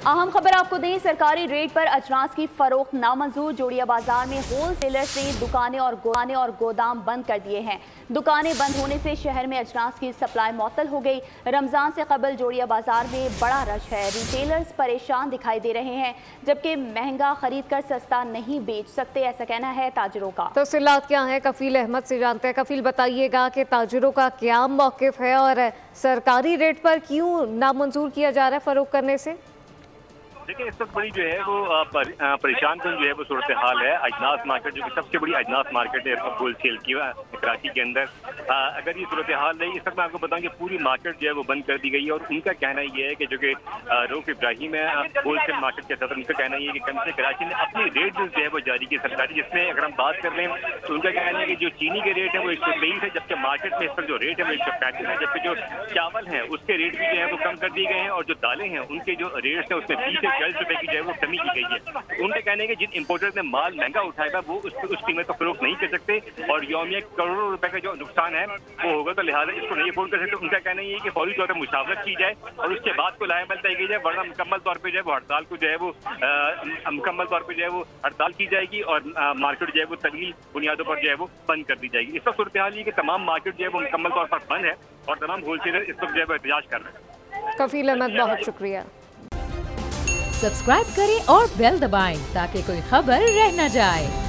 अहम खबर आपको दें, सरकारी रेट पर अजनास की फरोख्त नामंजूर। जोड़िया बाजार में होल सेलर्स ने दुकानें और गोदाम बंद कर दिए हैं। दुकानें बंद होने से शहर में अजनास की सप्लाई मुअत्तल हो गई। रमजान से कबल जोड़िया बाजार में बड़ा रश है। रिटेलर्स परेशान दिखाई दे रहे हैं, जबकि महंगा खरीद कर सस्ता नहीं बेच सकते, ऐसा कहना है ताजिरों का। तफसीलात क्या है, कफील अहमद से जानते हैं। कफील, बताइएगा कि ताजिरों का क्या मौक़िफ़ है और सरकारी रेट पर क्यों नामंजूर किया जा रहा है फरोख्त करने से? देखिए, इस वक्त बड़ी जो है वो परेशान कन जो है वो सूरत हाल है। अजनास मार्केट जो कि सबसे बड़ी अजनास मार्केट है होल सेल की कराची के अंदर, अगर ये सूरत हाल रही, इस वक्त मैं आपको बताऊं कि पूरी मार्केट जो है वो बंद कर दी गई है। और उनका कहना ये है कि जो कि रऊफ इब्राहिम है होल सेल मार्केट के सदर, उनका कहना ये है कि कम से कराची ने अपनी रेट जो है वो जारी की सरकारी, जिसमें अगर हम बात कर लें तो उनका कहना है कि जो चीनी के रेट है वो 123 है, जबकि मार्केट में इस पर जो रेट है वो 135 है। जबकि जो चावल है उसके रेट भी जो है वो कम कर दिए गए हैं, और जो दालें हैं उनके जो रेट्स है उसमें 20 से 40 रुपए की जो है वो कमी की गई है। उनके कहने हैं कि जिन इम्पोर्टर ने माल महंगा उठाएगा वो उस कीमत को फरोख्त नहीं कर सकते, और यौमिया करोड़ों रुपए का जो नुकसान है वो होगा, तो लिहाजा इसको नहीं अफोर्ड कर सकते। उनका कहना ये है कि फौरी तौर पर मुशावरत की जाए और उसके बाद को लायबल तय की जाए, वरना मुकम्मल तौर पर जो है वो हड़ताल को जो है वो मुकम्मल तौर पर जो है वो हड़ताल की जाएगी और मार्केट जो है वो तवील बुनियादों पर जो है वो बंद कर दी जाएगी। इस वक्त सूरत हाल ये कि तमाम मार्केट जो है वो मुकम्मल तौर पर बंद है और तमाम होलसेलर इस वक्त जो है वो एहतजाज कर रहे हैं। कफील अहमद, बहुत शुक्रिया। सब्सक्राइब करें और बेल दबाएं ताकि कोई खबर रह न जाए।